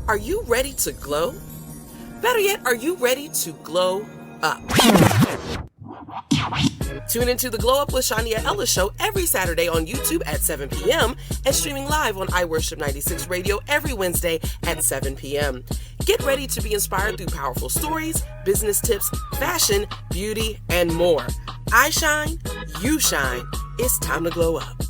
Are you ready to glow? Better yet, are you ready to glow up? Tune into the Glow Up with Shania Ellis show every Saturday on YouTube at 7 p.m. and streaming live on iWorship 96 Radio every Wednesday at 7 p.m. Get ready to be inspired through powerful stories, business tips, fashion, beauty, and more. I shine, you shine. It's time to glow up.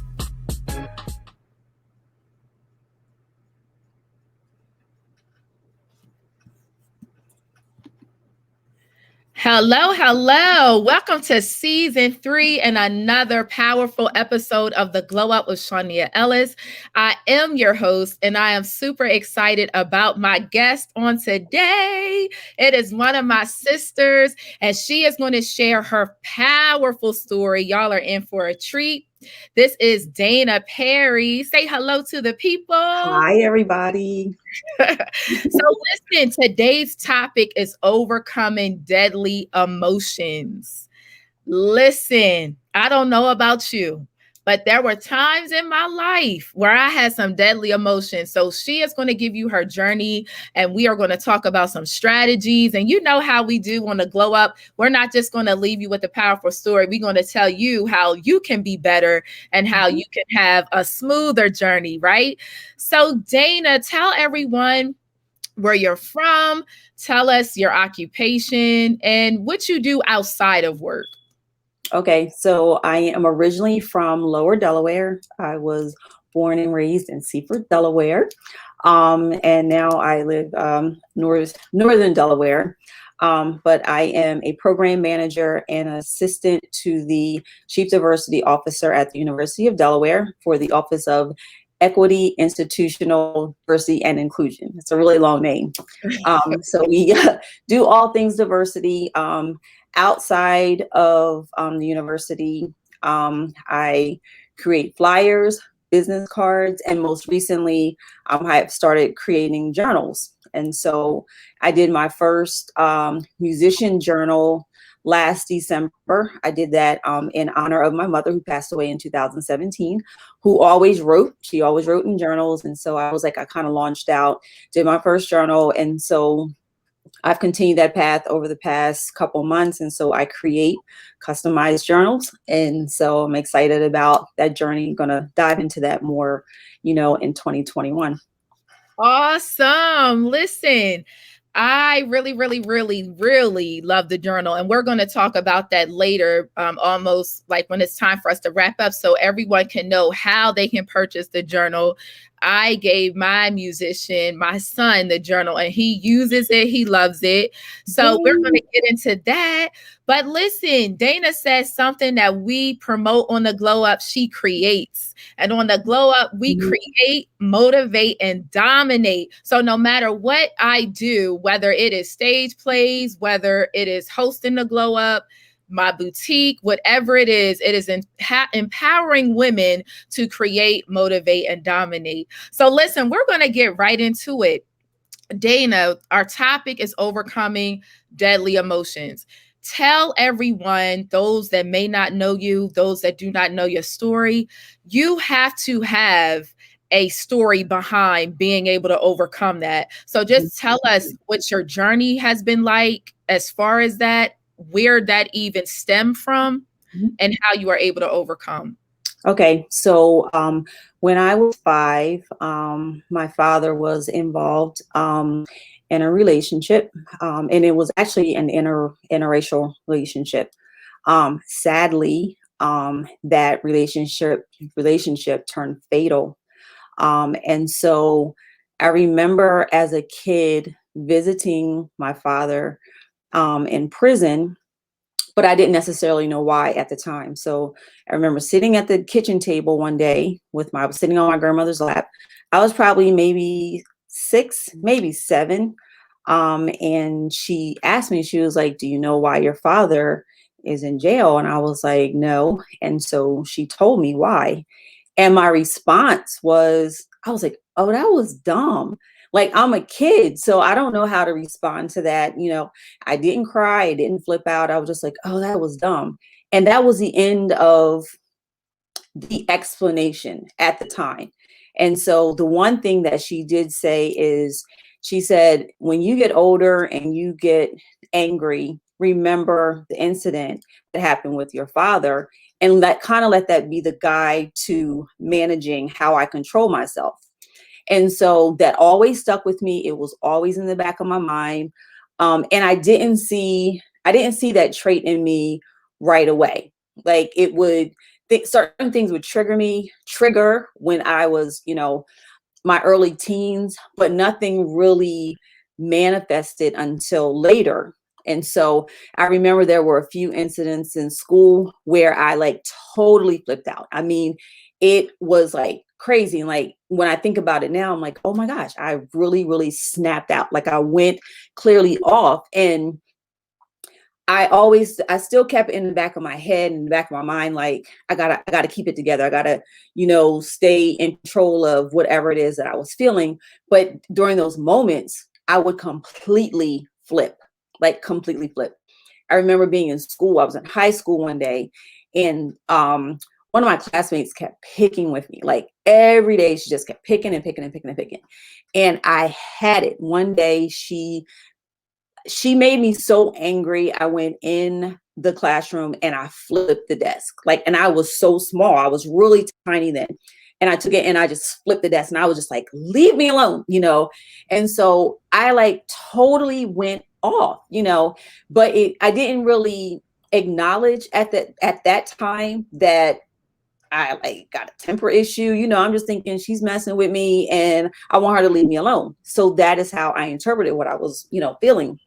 Hello, hello. Welcome to season 3 and another powerful episode of the Glow Up with Shania Ellis. I am your host, and I am super excited about my guest on today. It is one of my sisters, and she is going to share her powerful story. Y'all are in for a treat. This is Dana Perry. Say hello to the people. Hi, everybody. So listen, today's topic is overcoming deadly emotions. Listen, I don't know about you, but there were times in my life where I had some deadly emotions. So she is going to give you her journey, and we are going to talk about some strategies. And you know how we do on the Glow Up. We're not just going to leave you with a powerful story. We're going to tell you how you can be better and how you can have a smoother journey, right? So Dana, tell everyone where you're from. Tell us your occupation and what you do outside of work. Okay, so I am originally from Lower Delaware. I was born and raised in Seaford, Delaware, and now I live northern Delaware. But I am a program manager and assistant to the Chief Diversity Officer at the University of Delaware for the Office of Equity, Institutional Diversity, and Inclusion. It's a really long name. So we do all things diversity. Outside of the university, I create flyers, business cards, and most recently, I have started creating journals. And so I did my first musician journal last December. I did that in honor of my mother, who passed away in 2017, who always wrote. She always wrote in journals. And so I was like, I kind of launched out, did my first journal. And so I've continued that path over the past couple months. And so I create customized journals. And so I'm excited about that journey. I'm going to dive into that more, in 2021. Awesome. Listen, I really love the journal. And we're going to talk about that later, almost like when it's time for us to wrap up, so everyone can know how they can purchase the journal. I gave my musician, my son, the journal, and he uses it. He loves it. So we're going to get into that. But listen, Dana says something that we promote on the Glow Up, she creates. And on the Glow Up, we create, motivate, and dominate. So no matter what I do, whether it is stage plays, whether it is hosting the Glow Up, my boutique, whatever it is empowering women to create, motivate, and dominate. So listen, we're going to get right into it. Dana, our topic is overcoming deadly emotions. Tell everyone, those that may not know you, those that do not know your story, you have to have a story behind being able to overcome that. So just tell us what your journey has been like as far as that, where that even stemmed from, and how you are able to overcome. Okay, so when I was 5, my father was involved in a relationship, and it was actually an interracial relationship. Sadly, that relationship turned fatal. And so I remember as a kid visiting my father in prison, but I didn't necessarily know why at the time. So I remember sitting at the kitchen table one day I was sitting on my grandmother's lap. I was probably maybe 6, maybe 7. And she asked me, she was like, "Do you know why your father is in jail?" And I was like, "No." And so she told me why. And my response was, I was like, "Oh, that was dumb." Like, I'm a kid, so I don't know how to respond to that. I didn't cry. I didn't flip out. I was just like, "Oh, that was dumb." And that was the end of the explanation at the time. And so the one thing that she did say is She said, when you get older and you get angry, remember the incident that happened with your father, and let that be the guide to managing how I control myself. And so that always stuck with me. It was always in the back of my mind. And I didn't see that trait in me right away. Like it would, certain things would trigger when I was, my early teens, but nothing really manifested until later. And so I remember there were a few incidents in school where I like totally flipped out. I mean, it was like crazy. And like when I think about it now, I'm like, oh my gosh, I really, really snapped out. Like I went clearly off. And I still kept it in the back of my head and the back of my mind, like I gotta keep it together. I gotta, stay in control of whatever it is that I was feeling. But during those moments, I would completely flip. I remember being in school. I was in high school one day, and one of my classmates kept picking with me. Like every day, she just kept picking and picking and picking and picking. And I had it. One day, she made me so angry. I went in the classroom and I flipped the desk. And I was so small. I was really tiny then. And I took it and I just flipped the desk and I was just like, leave me alone, And so I like totally went off, but I didn't really acknowledge at that time that I like got a temper issue. I'm just thinking she's messing with me and I want her to leave me alone. So that is how I interpreted what I was, feeling.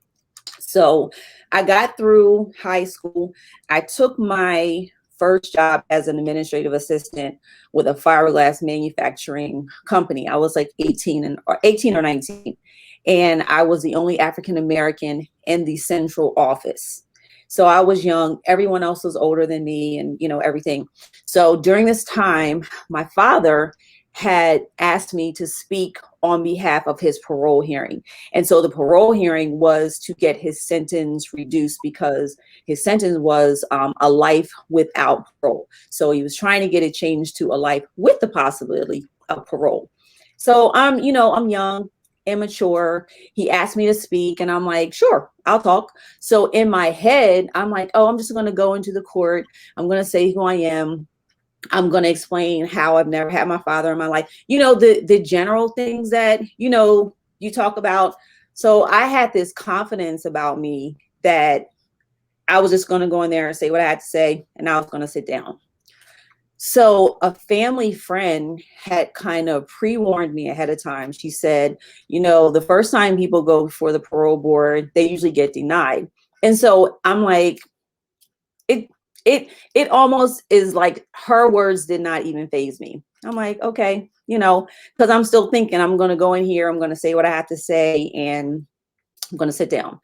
So I got through high school. I took my first job as an administrative assistant with a fiberglass manufacturing company. I was like 18 or 19. And I was the only African American in the central office. So I was young. Everyone else was older than me and, everything. So during this time, my father had asked me to speak on behalf of his parole hearing. And so the parole hearing was to get his sentence reduced because his sentence was a life without parole. So he was trying to get it changed to a life with the possibility of parole. So I'm young, immature. He asked me to speak and I'm like, sure, I'll talk. So in my head, I'm like, oh, I'm just going to go into the court. I'm going to say who I am. I'm going to explain how I've never had my father in my life. The general things that, you talk about. So I had this confidence about me that I was just going to go in there and say what I had to say. And I was going to sit down. So a family friend had kind of pre-warned me ahead of time. She said, the first time people go before the parole board, they usually get denied. And so I'm like, it almost is like her words did not even faze me. I'm like, okay, because I'm still thinking I'm going to go in here. I'm going to say what I have to say and I'm going to sit down.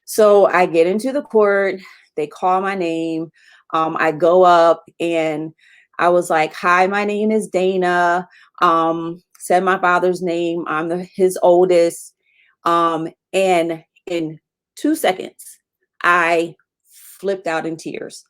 So I get into the court. They call my name. I go up and I was like, hi, my name is Dana. Said my father's name. I'm his oldest. And in 2 seconds, I flipped out in tears.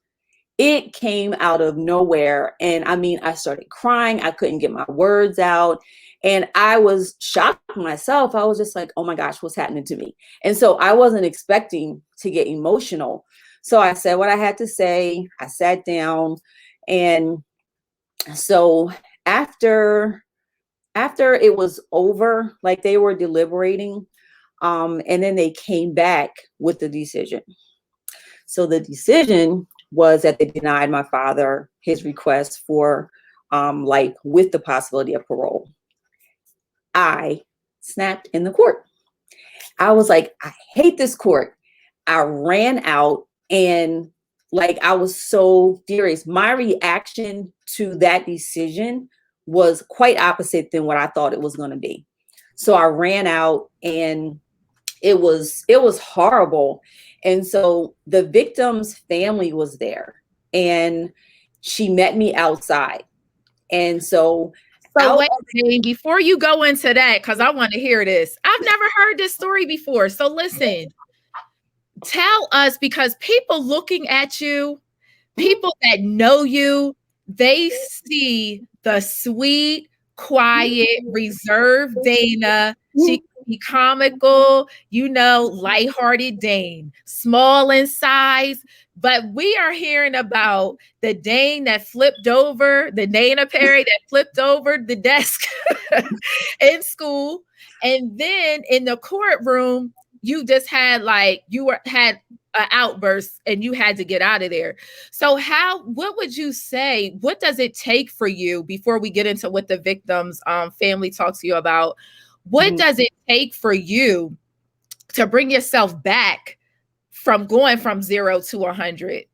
It came out of nowhere. And I mean, I started crying. I couldn't get my words out. And I was shocked myself. I was just like, oh my gosh, what's happening to me? And so I wasn't expecting to get emotional. So I said what I had to say. I sat down. And so after it was over, like they were deliberating, and then they came back with the decision. So the decision was that they denied my father his request for life with the possibility of parole. I snapped in the court. I was like, I hate this court. I ran out and I was so furious. My reaction to that decision was quite opposite than what I thought it was going to be. So I ran out and it was horrible. And so the victim's family was there and she met me outside. And so wait, before you go into that, because I want to hear this. I've never heard this story before. So listen, tell us, because people looking at you, people that know you, they see the sweet, quiet, reserved Dana. She the comical, lighthearted Dane, small in size. But we are hearing about the Dane that flipped over, the Dana Perry that flipped over the desk in school. And then in the courtroom, you just had had an outburst and you had to get out of there. So what would you say, what does it take for you, before we get into what the victim's family talks to you about, what does it take for you to bring yourself back from going from 0 to 100?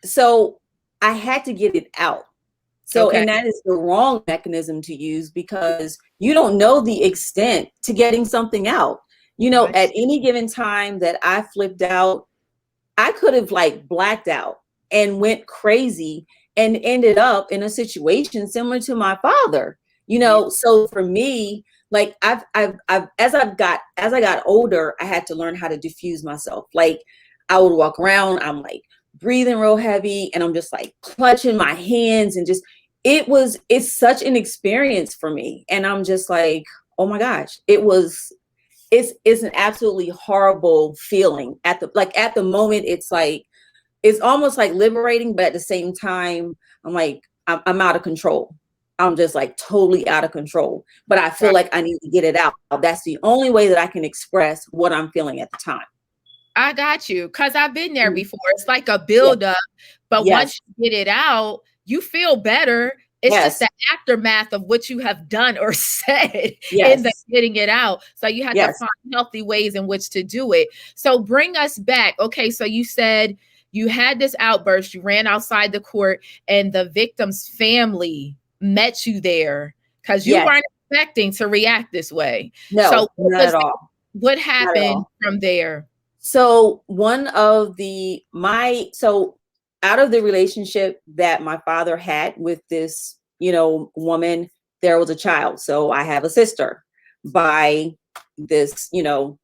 So I had to get it out. So, Okay. And that is the wrong mechanism to use, because you don't know the extent to getting something out. Right. At any given time that I flipped out, I could have blacked out and went crazy and ended up in a situation similar to my father. So for me, as I got older, I had to learn how to diffuse myself. I would walk around, I'm breathing real heavy, and I'm just clutching my hands, and just it's such an experience for me. And I'm just oh my gosh, it's an absolutely horrible feeling at the moment. It's almost liberating, but at the same time, I'm out of control. I'm just totally out of control, but I feel like I need to get it out. That's the only way that I can express what I'm feeling at the time. I got you, because I've been there before. It's like a buildup, but once you get it out, you feel better. It's just the aftermath of what you have done or said in the getting it out. So you have to find healthy ways in which to do it. So bring us back. Okay, so you said you had this outburst, you ran outside the court, and the victim's family met you there because you weren't expecting to react this way. No, so not at all. What happened from there? So out of the relationship that my father had with this, woman, there was a child. So I have a sister. By this,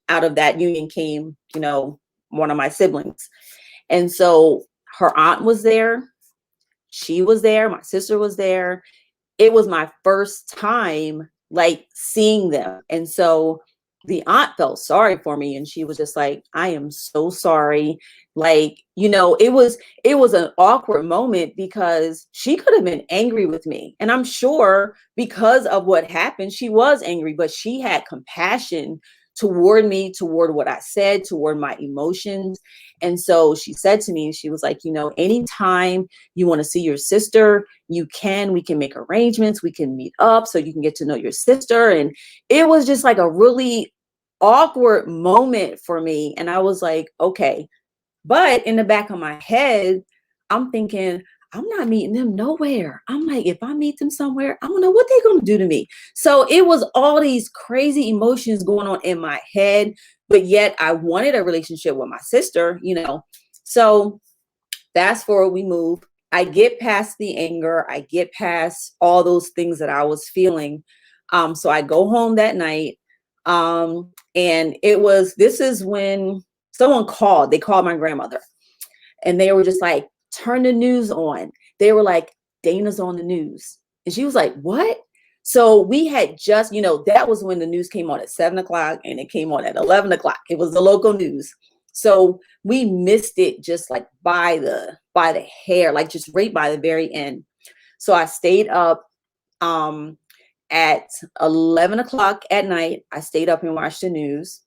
out of that union came, one of my siblings. And so her aunt was there. She was there. My sister was there. It was my first time seeing them. And so the aunt felt sorry for me, and she was just I am so sorry. It was an awkward moment, because she could have been angry with me. And I'm sure because of what happened, she was angry, but she had compassion toward me, toward what I said, toward my emotions. And so she said to me, she was anytime you want to see your sister, we can make arrangements, we can meet up so you can get to know your sister. And it was just a really awkward moment for me. And I was okay. But in the back of my head, I'm thinking, I'm not meeting them nowhere. I'm if I meet them somewhere, I don't know what they're going to do to me. So it was all these crazy emotions going on in my head, but yet I wanted a relationship with my sister, So fast forward, we move. I get past the anger. I get past all those things that I was feeling. So I go home that night. And this is when someone called. They called my grandmother, and they were just turn the news on. They were Dana's on the news. And she was what? So we had just, that was when the news came on at 7:00, and it came on at 11:00. It was the local news. So we missed it just by the hair, just right by the very end. So I stayed up, at 11:00 at night. I stayed up and watched the news.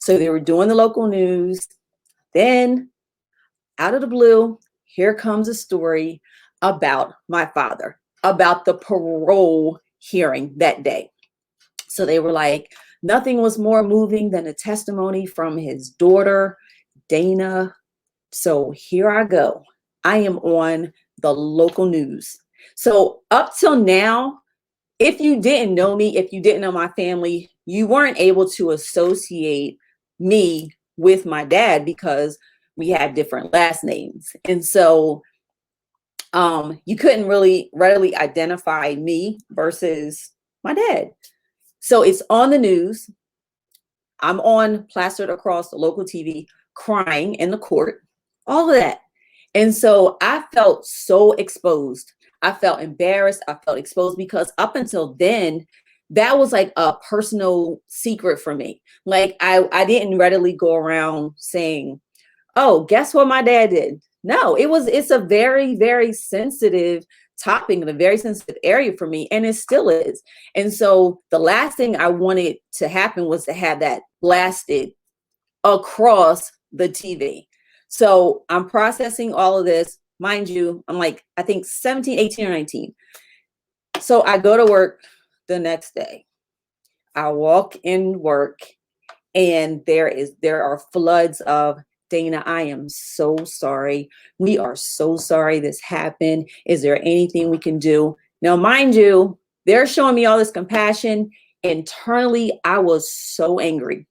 So they were doing the local news. Then out of the blue, here comes a story about my father, about the parole hearing that day. So they were nothing was more moving than a testimony from his daughter, Dana. So here I go. I am on the local news. So up till now, if you didn't know me, if you didn't know my family, you weren't able to associate me with my dad because we had different last names. And so you couldn't really readily identify me versus my dad. So it's on the news. I'm plastered across the local TV, crying in the court, all of that. And so I felt so exposed. I felt embarrassed. I felt exposed because up until then, that was like a personal secret for me. Like I didn't readily go around saying, oh, guess what my dad did? No, it's a very, very sensitive topic and a very sensitive area for me. And it still is. And so the last thing I wanted to happen was to have that blasted across the TV. So I'm processing all of this. Mind you, I'm like, I think 17, 18 or 19. So I go to work the next day. I walk in work and there are floods of, Dana, I am so sorry. We are so sorry this happened. Is there anything we can do? Now, mind you, they're showing me all this compassion. Internally, I was so angry.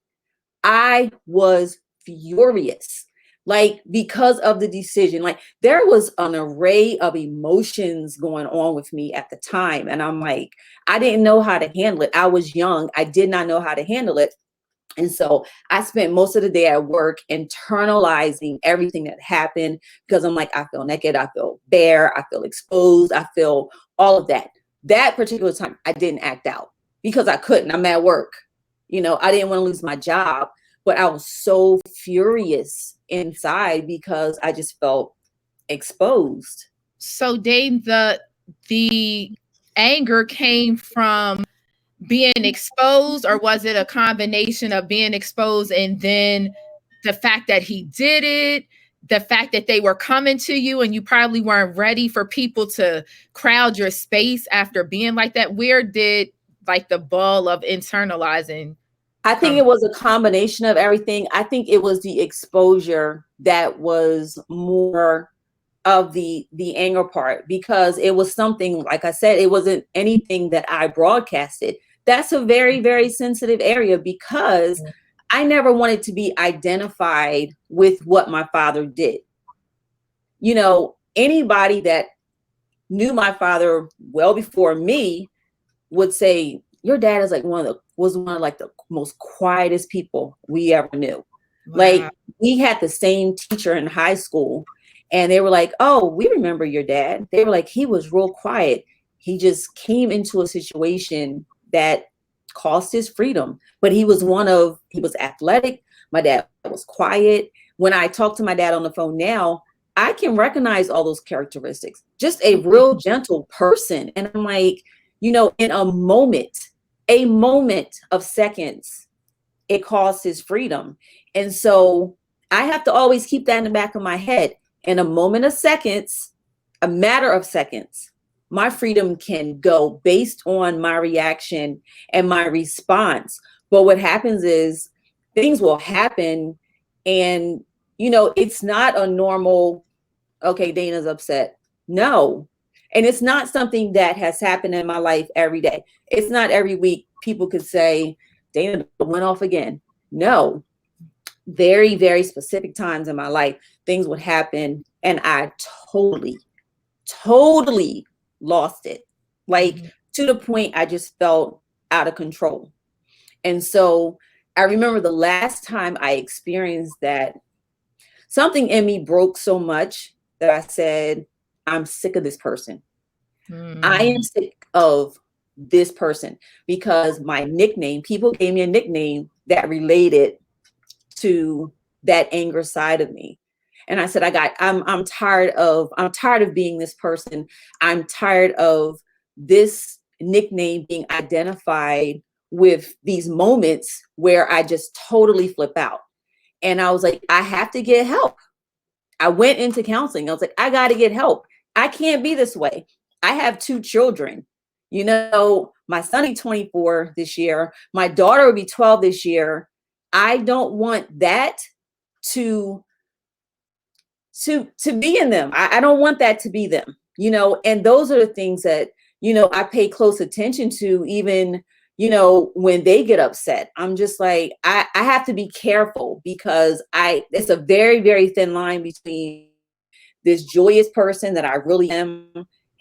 I was furious, like, because of the decision. Like, there was an array of emotions going on with me at the time. And I'm like, I didn't know how to handle it. I was young. I did not know how to handle it. And so I spent most of the day at work internalizing everything that happened, because I'm like, I feel naked, I feel bare, I feel exposed, I feel all of that. That particular time, I didn't act out because I couldn't. I'm at work. You know, I didn't want to lose my job, but I was so furious inside because I just felt exposed. So Dane, the anger came from being exposed, or was it a combination of being exposed and then the fact that he did it, the fact that they were coming to you and you probably weren't ready for people to crowd your space after being like that? Where did like the ball of internalizing? I think it was a combination of everything. I think it was the exposure that was more of the anger part, because it was something, like I said, it wasn't anything that I broadcasted. That's a very, very sensitive area, because I never wanted to be identified with what my father did. You know, anybody that knew my father well before me would say, your dad is like was one of like the most quietest people we ever knew. Wow. Like, we had the same teacher in high school, and they were like, oh, we remember your dad. They were like, he was real quiet. He just came into a situation that cost his freedom, but he was athletic. My dad was quiet. When I talk to my dad on the phone now, I can recognize all those characteristics, just a real gentle person. And I'm like, you know, in a moment of seconds, it cost his freedom. And so I have to always keep that in the back of my head. In a moment of seconds, a matter of seconds, my freedom can go based on my reaction and my response. But what happens is things will happen, and, you know, it's not a normal, okay, Dana's upset. No. And it's not something that has happened in my life every day. It's not every week people could say, Dana went off again. No. Very, very specific times in my life, things would happen, and I totally lost it. Like, to the point I just felt out of control. And so I remember the last time I experienced that, something in me broke so much that I said, I'm sick of this person. I am sick of this person, because my nickname, people gave me a nickname that related to that anger side of me. And I said, I'm tired of being this person. I'm tired of this nickname being identified with these moments where I just totally flip out. And I was like, I have to get help. I went into counseling. I was like, I got to get help. I can't be this way. I have 2 children. You know, my son is 24 this year. My daughter will be 12 this year. I don't want that to be in them. I don't want that to be them, you know, and those are the things that, you know, I pay close attention to, even, you know, when they get upset. I'm just like, I have to be careful, because it's a very, very thin line between this joyous person that I really am,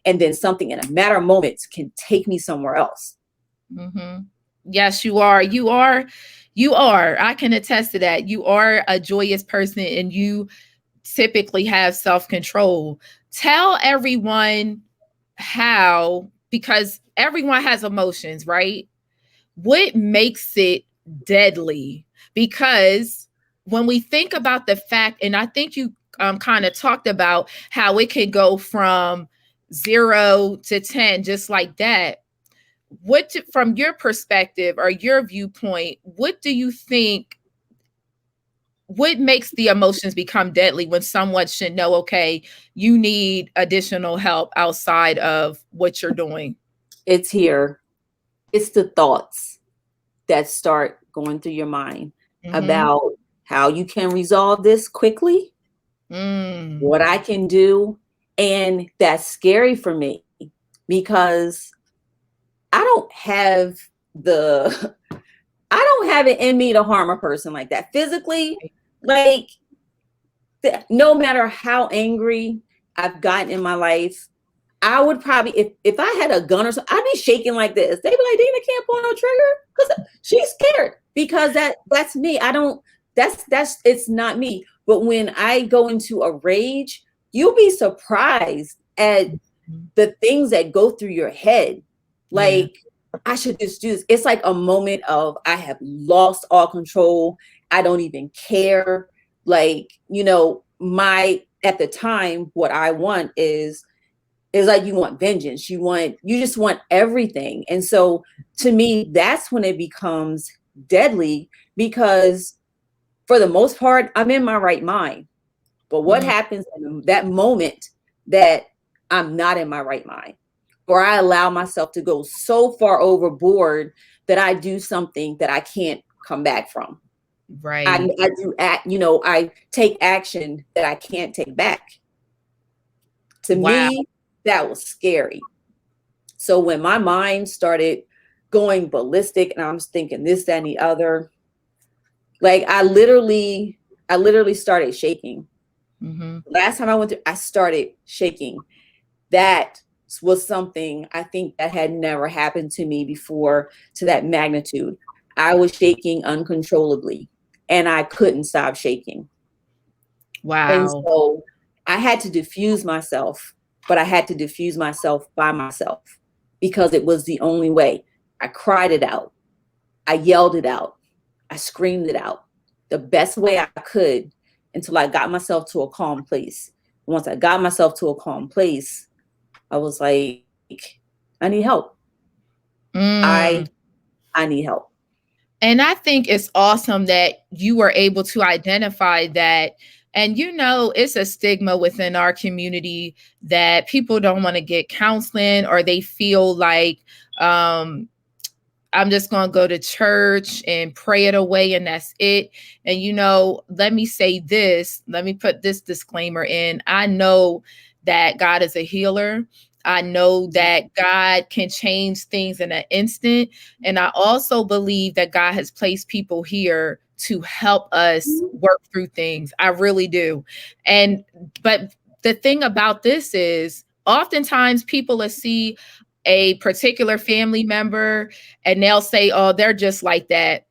and then something in a matter of moments can take me somewhere else. Mm-hmm. Yes, you are. You are. I can attest to that. You are a joyous person, and you typically have self-control. Tell everyone how, because everyone has emotions, right? what makes it deadly? Because when we think about the fact, and I think you kind of talked about how it can go from 0 to 10, just like that. From your perspective or your viewpoint, what do you think? What makes the emotions become deadly when someone should know, okay, you need additional help outside of what you're doing? It's here. It's the thoughts that start going through your mind about how you can resolve this quickly, what I can do. And that's scary for me because I don't have it in me to harm a person like that physically. Like, no matter how angry I've gotten in my life, I would probably, if I had a gun or something, I'd be shaking like this. They'd be like, Dina can't pull no trigger because she's scared, because that's me. It's not me. But when I go into a rage, you'll be surprised at the things that go through your head. Like, I should just do this. It's like a moment of, I have lost all control. I don't even care. Like, at the time, what I want is like, you want vengeance. You just want everything. And so to me, that's when it becomes deadly, because for the most part, I'm in my right mind. But what happens in that moment that I'm not in my right mind, or I allow myself to go so far overboard that I do something that I can't come back from. Right. I take action that I can't take back. To me, that was scary. So when my mind started going ballistic and I was thinking this, that, and the other, like, I literally started shaking. Last time I went through, I started shaking. That was something I think that had never happened to me before, to that magnitude. I was shaking uncontrollably and I couldn't stop shaking. Wow. And so I had to diffuse myself, but I had to diffuse myself by myself because it was the only way. I cried it out. I yelled it out. I screamed it out the best way I could until I got myself to a calm place. Once I got myself to a calm place, I was like, I need help. I need help. And I think it's awesome that you were able to identify that. And, it's a stigma within our community that people don't want to get counseling, or they feel like, I'm just going to go to church and pray it away and that's it. And, let me say this, let me put this disclaimer in. I know that God is a healer. I know that God can change things in an instant. And I also believe that God has placed people here to help us work through things. I really do. But the thing about this is, oftentimes people will see a particular family member and they'll say, oh, they're just like that.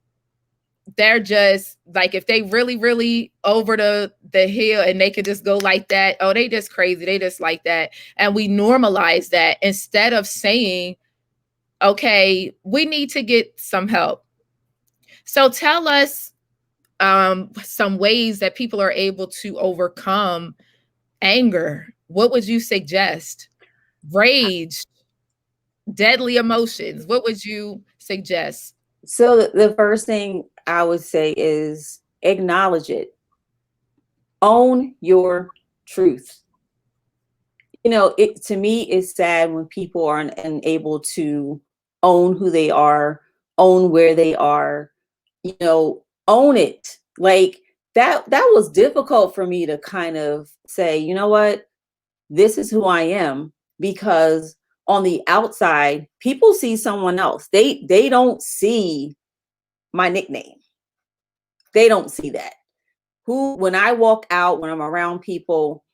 They're just like, if they really, really over the hill and they could just go like that, oh, they just crazy. They just like that. And we normalize that instead of saying, okay, we need to get some help. So tell us some ways that people are able to overcome anger. What would you suggest? Rage, deadly emotions. What would you suggest? So the first thing I would say is acknowledge it. Own your truth. To me, it's sad when people are unable to own who they are, own where they are, own it. Like, that was difficult for me to kind of say, you know what, this is who I am, because on the outside, people see someone else. They don't see my nickname. They don't see that. When I walk out, when I'm around people,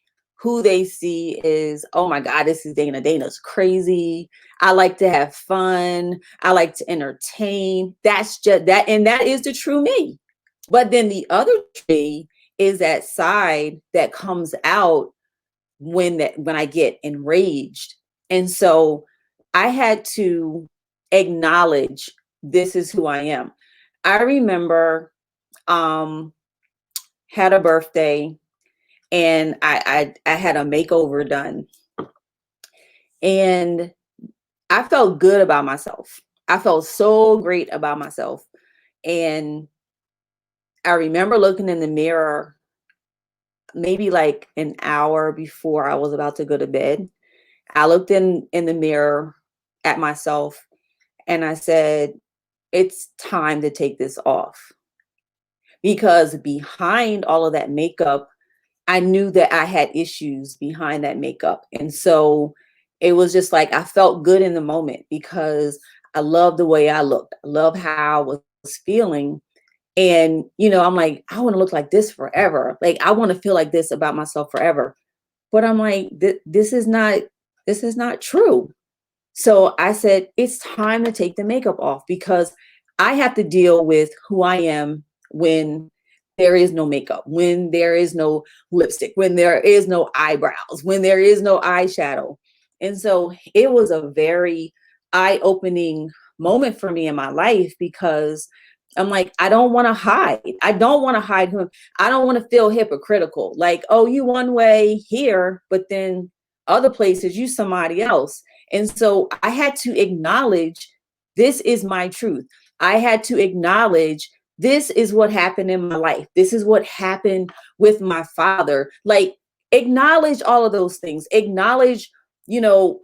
who they see is, oh my God, this is Dana. Dana's crazy. I like to have fun. I like to entertain. That's just that. And that is the true me. But then the other me is that side that comes out when I get enraged. And so I had to acknowledge this is who I am. I remember had a birthday and I had a makeover done, and I felt good about myself. I felt so great about myself. And I remember looking in the mirror maybe like an hour before I was about to go to bed. I looked in the mirror at myself and I said, it's time to take this off. Because behind all of that makeup, I knew that I had issues behind that makeup. And so it was just like I felt good in the moment because I loved the way I looked. I love how I was feeling. And, you know, I'm like, I want to look like this forever. Like, I want to feel like this about myself forever. But I'm like, this is not true. So I said, it's time to take the makeup off because I have to deal with who I am when there is no makeup, when there is no lipstick, when there is no eyebrows, when there is no eyeshadow. And so it was a very eye-opening moment for me in my life because I'm like, I don't want to hide. I don't want to hide who I don't want to feel hypocritical. Like, oh, you one way here, but then other places you somebody else. And so I had to acknowledge this is my truth. I had to acknowledge this is what happened in my life. This is what happened with my father. Like, acknowledge all of those things. Acknowledge, you know,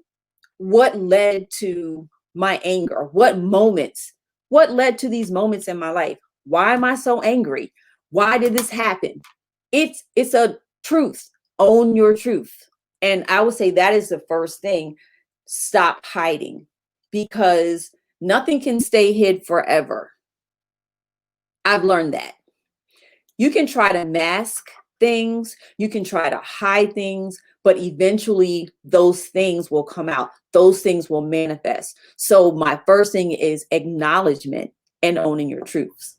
what led to my anger, what led to these moments in my life. Why am I so angry? Why did this happen? It's a truth. Own your truth. And I would say that is the first thing. Stop hiding because nothing can stay hid forever. I've learned that. You can try to mask things, you can try to hide things, but eventually those things will come out. Those things will manifest. So my first thing is acknowledgement and owning your truths.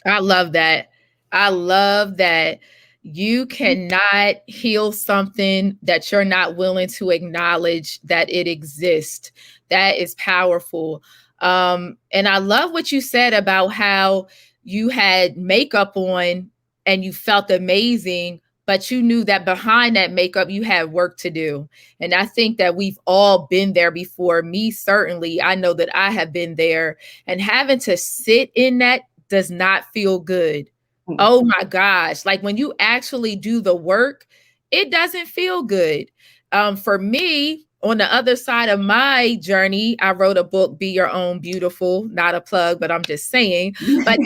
I love that. I love that. You cannot heal something that you're not willing to acknowledge that it exists. That is powerful. And I love what you said about how you had makeup on and you felt amazing, but you knew that behind that makeup, you had work to do. And I think that we've all been there before. Me, certainly, I know that I have been there, and having to sit in that does not feel good. Oh my gosh. Like when you actually do the work, it doesn't feel good. For me, on the other side of my journey, I wrote a book, Be Your Own Beautiful, not a plug, but I'm just saying. But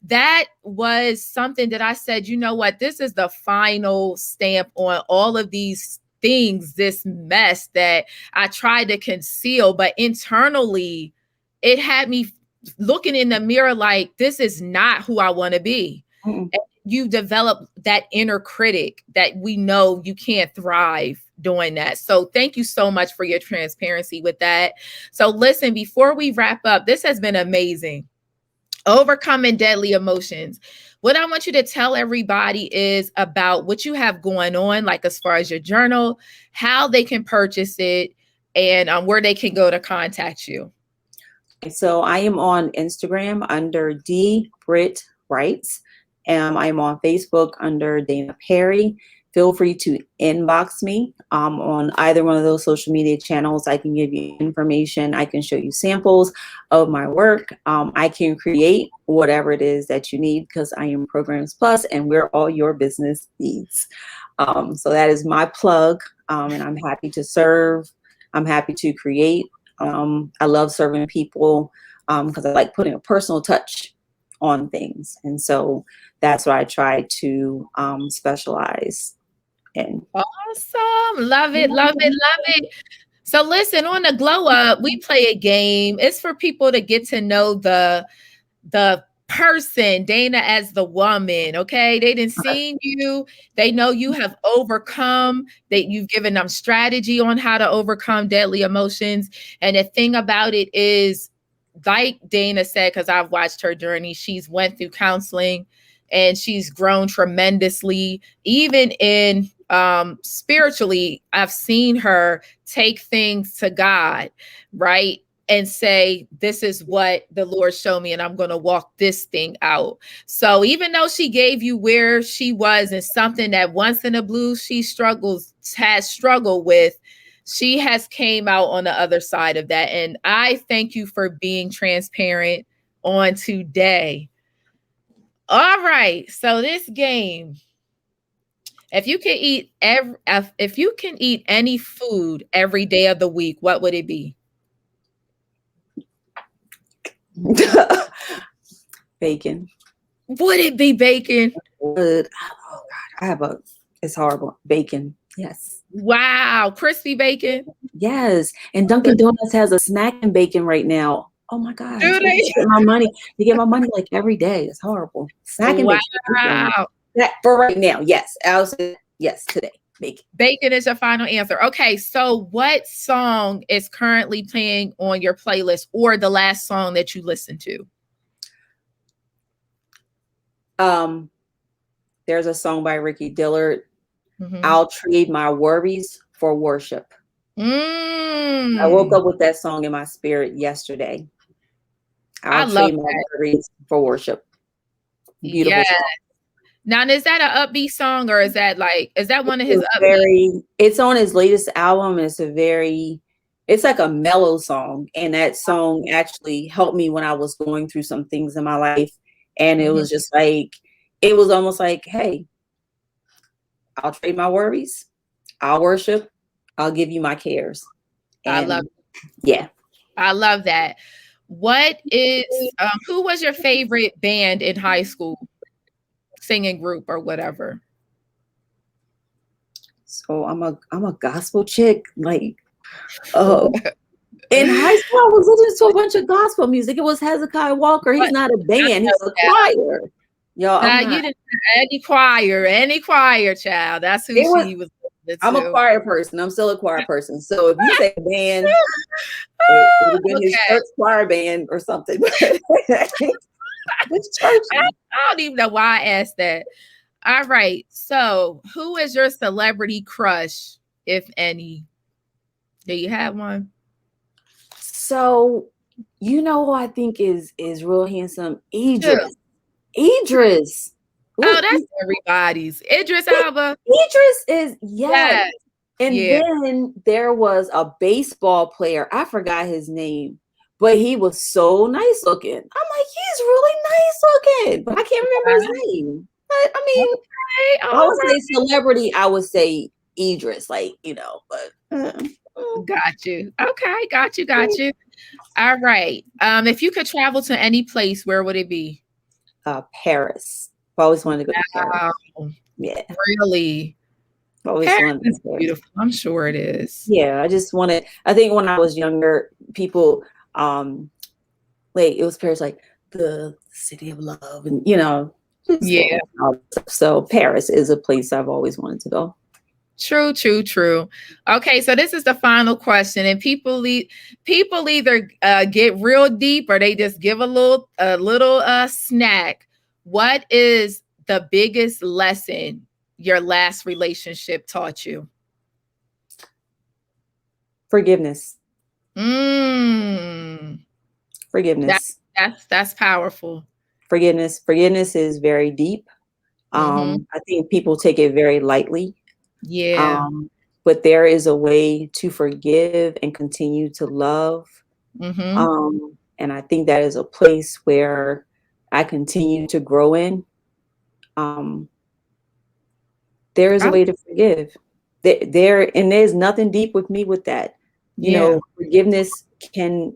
that was something that I said, you know what, this is the final stamp on all of these things, this mess that I tried to conceal, but internally it had me looking in the mirror like, this is not who I want to be. And you develop that inner critic that we know you can't thrive doing that. So thank you so much for your transparency with that. So listen, before we wrap up, this has been amazing. Overcoming deadly emotions. What I want you to tell everybody is about what you have going on, like as far as your journal, how they can purchase it, and where they can go to contact you. So I am on Instagram under D Brit Writes. I'm on Facebook under Dana Perry. Feel free to inbox me on either one of those social media channels. I can give you information. I can show you samples of my work. I can create whatever it is that you need because I am Programs Plus and we're all your business needs. So that is my plug, and I'm happy to serve. I'm happy to create. I love serving people because I like putting a personal touch on things. And so that's what I try to specialize in. Awesome. Love it, love it, love it. So listen, on the Glow Up, we play a game. It's for people to get to know the person, Dana, as the woman. Okay. They didn't see you. They know you have overcome, that you've given them strategy on how to overcome deadly emotions. And the thing about it is, like Dana said, because I've watched her journey, she's went through counseling and she's grown tremendously, even in spiritually. I've seen her take things to God, right? and say, this is what the Lord showed me, and I'm going to walk this thing out. So even though she gave you where she was and something that once in a blue she has struggled with, she has came out on the other side of that. And I thank you for being transparent on today. All right. So this game, if you can eat any food every day of the week, what would it be? Bacon. Would it be bacon? Oh God, it's horrible. Bacon. Yes. Wow. Crispy bacon. Yes. And Dunkin' Donuts has a snack and bacon right now. Oh my God. Do they? You get my money like every day. It's horrible. Snack and bacon. Wow. That for right now. Yes. I'll say yes today. Bacon. Bacon is your final answer. Okay. So what song is currently playing on your playlist, or the last song that you listened to? There's a song by Ricky Dillard. I'll trade my worries for worship. I woke up with that song in my spirit yesterday. I'll trade my worries for worship. Beautiful song. Now, is that an upbeat song, or is that one of his upbeat? It's on his latest album. It's like a mellow song. And that song actually helped me when I was going through some things in my life. And it was just like, it was almost like, hey, I'll trade my worries. I'll worship. I'll give you my cares. And I love it. Yeah. I love that. Who was your favorite band in high school? Singing group or whatever? So I'm a gospel chick. Like, in high school, I was listening to a bunch of gospel music. It was Hezekiah Walker. He's not a band. He's a choir. Yo, you didn't any choir, child. That's who she was. I'm a choir person. I'm still a choir person. So if you say band, it would have been his church choir band or something. Which church? I don't even know why I asked that. All right. So who is your celebrity crush, if any? Do you have one? So, who I think is real handsome? Idris. Oh, that's everybody's. Idris Elba. Idris is, yes. And then there was a baseball player. I forgot his name, but he was so nice looking. I'm like, he's really nice looking, but I can't remember his name. But I mean, I would say celebrity, I would say Idris, but. Got you. Okay, got you. All right. If you could travel to any place, where would it be? Paris. I've always wanted to go to Paris. Yeah. Really? Paris is beautiful. I'm sure it is. Yeah, I think when I was younger, people it was Paris, like the city of love, and yeah. So Paris is a place I've always wanted to go. True. Okay, so this is the final question, and people either get real deep or they just give a little snack. What is the biggest lesson your last relationship taught you? Forgiveness. Forgiveness. That's powerful. Forgiveness is very deep. I think people take it very lightly. Yeah. But there is a way to forgive and continue to love. And I think that is a place where I continue to grow in. There is a way to forgive. There's nothing deep with me with that. Forgiveness can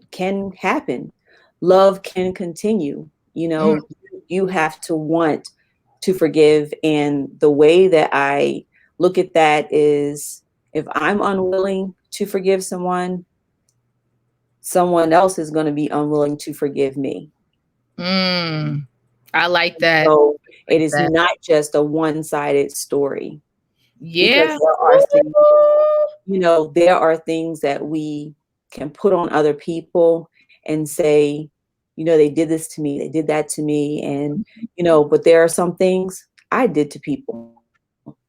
happen. Love can continue. You have to want to forgive. And the way that I look at that is, if I'm unwilling to forgive someone else is going to be unwilling to forgive me. I like that. So it is not just a one-sided story. Yeah. There are things that we can put on other people and say, they did this to me, they did that to me. And, but there are some things I did to people.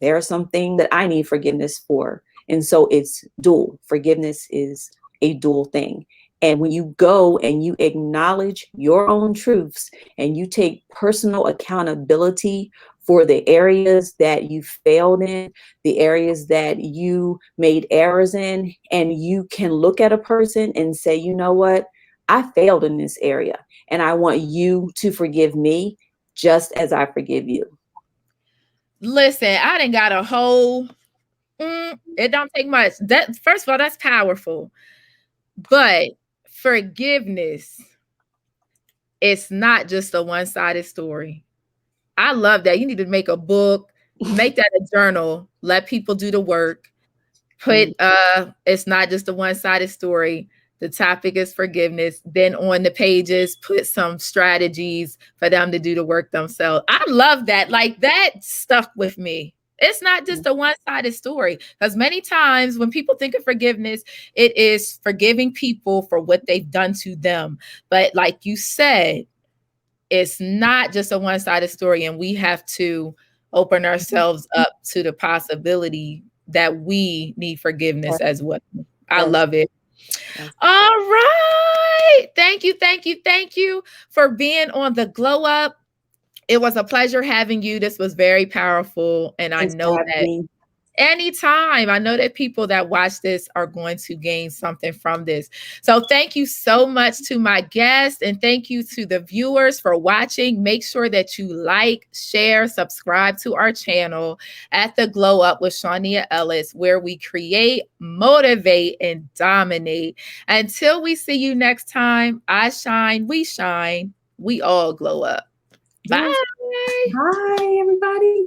There are some things that I need forgiveness for. And so it's dual. Forgiveness is a dual thing. And when you go and you acknowledge your own truths and you take personal accountability for the areas that you failed in, the areas that you made errors in, and you can look at a person and say, you know what, I failed in this area, and I want you to forgive me just as I forgive you. Listen, I done got a whole, it don't take much. That, first of all, that's powerful. But forgiveness, it's not just a one-sided story. I love that. You need to make a book, make that a journal, let people do the work. Put it's not just a one-sided story. The topic is forgiveness. Then on the pages, put some strategies for them to do the work themselves. I love that. Like, that stuck with me. It's not just a one-sided story, because many times when people think of forgiveness, it is forgiving people for what they've done to them. But like you said, it's not just a one-sided story, and we have to open ourselves up to the possibility that we need forgiveness as well. I love it. All right. Thank you, thank you, thank you for being on the Glow Up. It was a pleasure having you. This was very powerful. And I know that anytime, I know that people that watch this are going to gain something from this. So thank you so much to my guests, and thank you to the viewers for watching. Make sure that you like, share, subscribe to our channel at The Glow Up with Shaunia Ellis, where we create, motivate, and dominate. Until we see you next time, I shine, we all glow up. Bye. Bye, everybody.